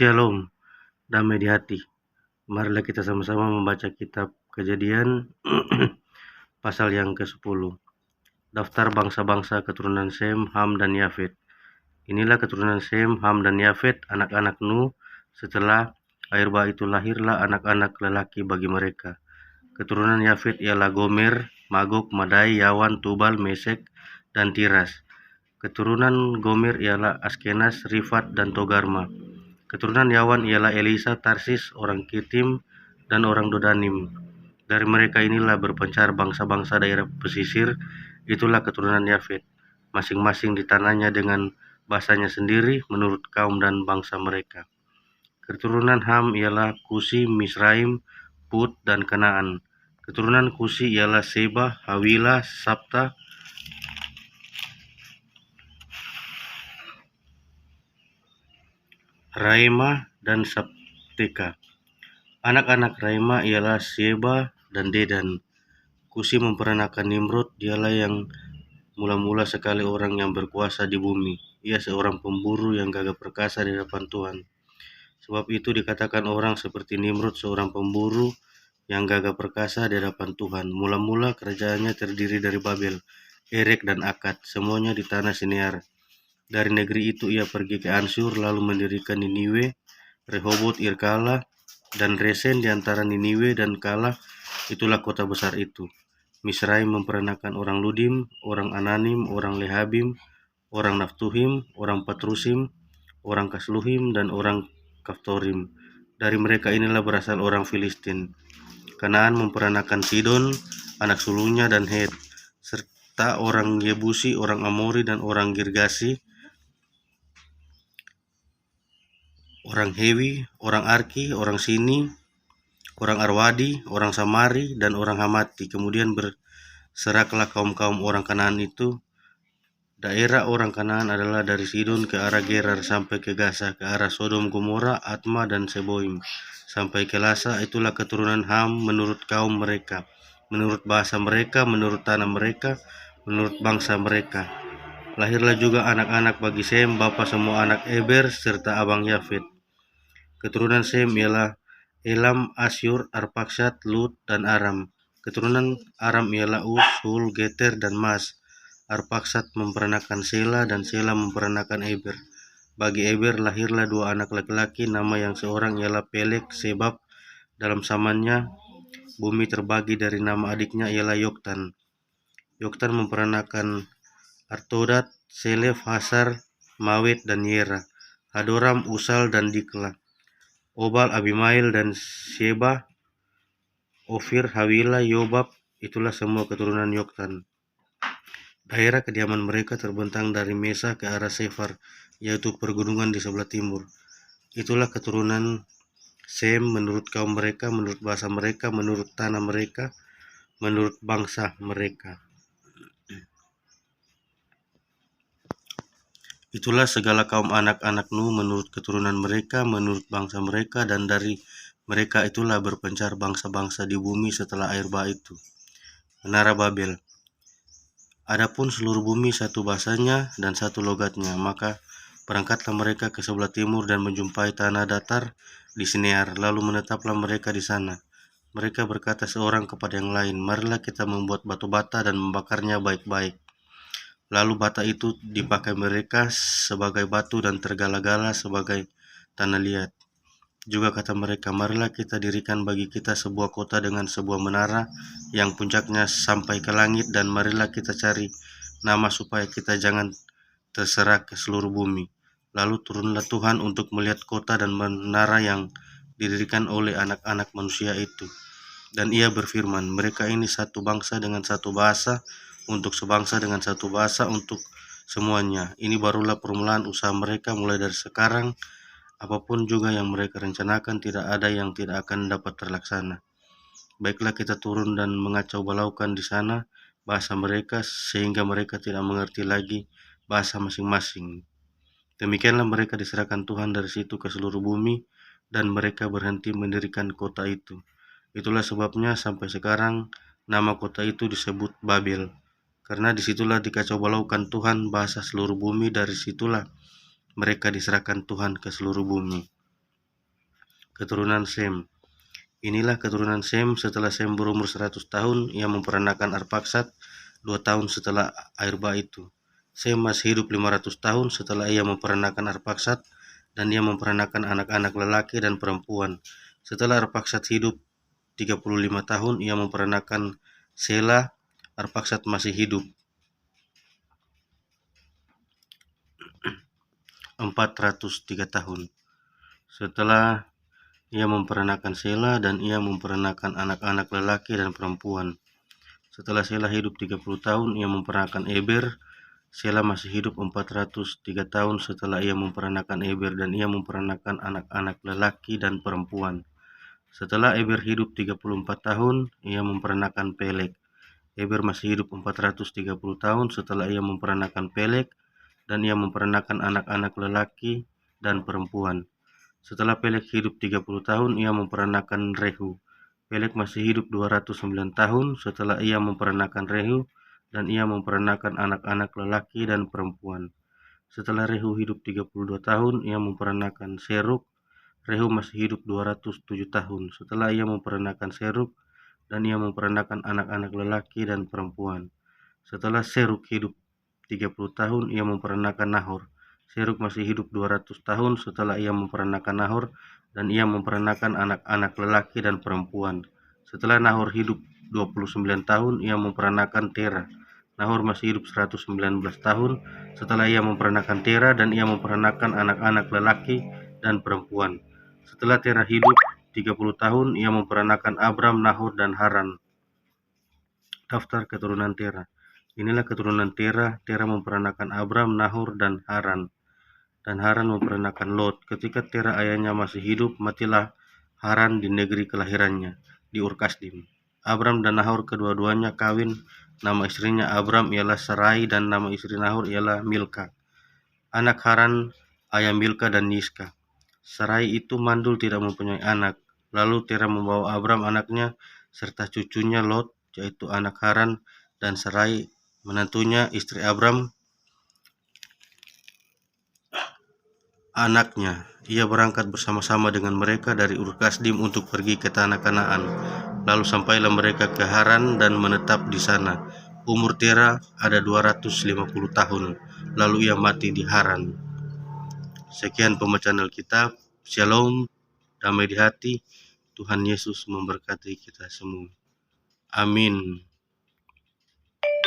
Shalom, damai di hati. Marilah kita sama-sama membaca kitab Kejadian pasal yang ke-10. Daftar bangsa-bangsa keturunan Sem, Ham, dan Yafet. Inilah keturunan Sem, Ham, dan Yafet, anak-anak Nuh. Setelah air bah itu lahirlah anak-anak lelaki bagi mereka. Keturunan Yafet ialah Gomer, Magog, Madai, Yawan, Tubal, Mesek, dan Tiras. Keturunan Gomer ialah Askenas, Rifat, dan Togarma. Keturunan Yawan ialah Elisa, Tarsis, orang Kitim, dan orang Dodanim. Dari mereka inilah berpencar bangsa-bangsa daerah pesisir, itulah keturunan Yafet, masing-masing di tanahnya dengan bahasanya sendiri menurut kaum dan bangsa mereka. Keturunan Ham ialah Kusi, Misraim, Put, dan Kanaan. Keturunan Kusi ialah Seba, Hawila, Sabta, Raima, dan Sabteka. Anak-anak Raima ialah Seba dan Dedan. Kusi memperanakan Nimrod, dialah yang mula-mula sekali orang yang berkuasa di bumi. Ia seorang pemburu yang gagah perkasa di hadapan Tuhan. Sebab itu dikatakan orang seperti Nimrod seorang pemburu yang gagah perkasa di hadapan Tuhan. Mula-mula kerajaannya terdiri dari Babel, Erek, dan Akad, semuanya di tanah Sinear. Dari negeri itu ia pergi ke Ansur, lalu mendirikan Niniwe, Rehobot, Irkala, dan Resen di antara Niniwe dan Kala. Itulah kota besar itu. Misraim memperanakan orang Ludim, orang Ananim, orang Lehabim, orang Naftuhim, orang Patrusim, orang Kasluhim, dan orang Kaftorim. Dari mereka inilah berasal orang Filistin. Kanaan memperanakan Sidon, anak sulungnya, dan Het, serta orang Yebusi, orang Amori, dan orang Girgasi, orang Hewi, orang Arki, orang Sini, orang Arwadi, orang Samari, dan orang Hamati. Kemudian berseraklah kaum-kaum orang Kanaan itu. Daerah orang Kanaan adalah dari Sidon ke arah Gerar sampai ke Gaza, ke arah Sodom, Gomora, Atma, dan Seboim, sampai ke Lasa. Itulah keturunan Ham menurut kaum mereka, menurut bahasa mereka, menurut tanah mereka, menurut bangsa mereka. Lahirlah juga anak-anak bagi Sem, bapa semua anak Eber, serta abang Yafet. Keturunan Sem ialah Elam, Asyur, Arpaksad, Lut, dan Aram. Keturunan Aram ialah Us, Hul, Geter, dan Mas. Arpaksad memperanakan Sela, dan Sela memperanakan Eber. Bagi Eber lahirlah dua anak laki-laki, nama yang seorang ialah Pelek, sebab dalam zamannya bumi terbagi. Dari nama adiknya ialah Yoktan. Yoktan memperanakan Artodat, Selef, Hasar, Mawet, dan Yera. Hadoram, Usal, dan Dikla. Obal, Abimail, dan Sheba, Ofir, Hawila, Yobab. Itulah semua keturunan Yoktan. Daerah kediaman mereka terbentang dari Mesa ke arah Sefar, yaitu pergunungan di sebelah timur. Itulah keturunan Sem menurut kaum mereka, menurut bahasa mereka, menurut tanah mereka, menurut bangsa mereka. Itulah segala kaum anak-anak Nuh menurut keturunan mereka, menurut bangsa mereka, dan dari mereka itulah berpencar bangsa-bangsa di bumi setelah air bah itu. Menara Babel. Adapun seluruh bumi satu bahasanya dan satu logatnya, maka berangkatlah mereka ke sebelah timur dan menjumpai tanah datar di Sinear, lalu menetaplah mereka di sana. Mereka berkata seorang kepada yang lain, marilah kita membuat batu bata dan membakarnya baik-baik. Lalu bata itu dipakai mereka sebagai batu dan tergala-gala sebagai tanah liat. Juga kata mereka, marilah kita dirikan bagi kita sebuah kota dengan sebuah menara yang puncaknya sampai ke langit, dan marilah kita cari nama supaya kita jangan terserak ke seluruh bumi. Lalu turunlah Tuhan untuk melihat kota dan menara yang didirikan oleh anak-anak manusia itu. Dan ia berfirman, mereka ini satu bangsa dengan satu bahasa, untuk sebangsa dengan satu bahasa, untuk semuanya. Ini barulah permulaan usaha mereka mulai dari sekarang. Apapun juga yang mereka rencanakan, tidak ada yang tidak akan dapat terlaksana. Baiklah kita turun dan mengacau balaukan di sana bahasa mereka, sehingga mereka tidak mengerti lagi bahasa masing-masing. Demikianlah mereka diserahkan Tuhan dari situ ke seluruh bumi, dan mereka berhenti mendirikan kota itu. Itulah sebabnya sampai sekarang nama kota itu disebut Babel, karena disitulah dikacau balaukan Tuhan bahasa seluruh bumi. Dari situlah mereka diserahkan Tuhan ke seluruh bumi. keturunan Sem. Inilah keturunan Sem setelah Sem berumur 100 tahun, ia memperanakan Arpaksad 2 tahun setelah air bah itu. Sem masih hidup 500 tahun setelah ia memperanakan Arpaksad, dan ia memperanakan anak-anak lelaki dan perempuan. Setelah Arpaksad hidup 35 tahun, ia memperanakan Sela. Arpaksad masih hidup 403 tahun. Setelah ia memperanakan Sela, dan ia memperanakan anak-anak lelaki dan perempuan. Setelah Sela hidup 30 tahun, ia memperanakan Eber. Sela masih hidup 403 tahun setelah ia memperanakan Eber, dan ia memperanakan anak-anak lelaki dan perempuan. Setelah Eber hidup 34 tahun, ia memperanakan Peleg. Eber masih hidup 430 tahun setelah ia memperanakan Peleg, dan ia memperanakan anak-anak lelaki dan perempuan. Setelah Peleg hidup 30 tahun, ia memperanakan Rehu. Peleg masih hidup 209 tahun setelah ia memperanakan Rehu, dan ia memperanakan anak-anak lelaki dan perempuan. Setelah Rehu hidup 32 tahun, ia memperanakan Serug. Rehu masih hidup 207 tahun setelah ia memperanakan Serug, dan ia memperanakan anak-anak lelaki dan perempuan. Setelah Serug hidup 30 tahun, ia memperanakan Nahor. Serug masih hidup 200 tahun setelah ia memperanakan Nahor, dan ia memperanakan anak-anak lelaki dan perempuan. Setelah Nahor hidup 29 tahun, ia memperanakan Tera. Nahor masih hidup 119 tahun setelah ia memperanakan Tera, dan ia memperanakan anak-anak lelaki dan perempuan. Setelah Tera hidup 30 tahun, ia memperanakan Abram, Nahor, dan Haran. Daftar keturunan Tera. Inilah keturunan Tera. Tera memperanakan Abram, Nahor, dan Haran. Dan Haran memperanakan Lot. Ketika Tera ayahnya masih hidup, matilah Haran di negeri kelahirannya, di Ur-Kasdim. Abram dan Nahor kedua-duanya kawin. Nama istrinya Abram ialah Sarai, dan nama istri Nahor ialah Milka. Anak Haran, ayah Milka dan Yiska. Sarai itu mandul, tidak mempunyai anak. Lalu Tera membawa Abram anaknya serta cucunya Lot, yaitu anak Haran, dan Sarai menantunya, istri Abram, anaknya. Ia berangkat bersama-sama dengan mereka dari Ur-Kasdim untuk pergi ke tanah Kanaan. Lalu sampailah mereka ke Haran dan menetap di sana. Umur Tera ada 250 tahun. Lalu ia mati di Haran. Sekian pembacaan Alkitab. Shalom, damai di hati. Tuhan Yesus memberkati kita semua. Amin.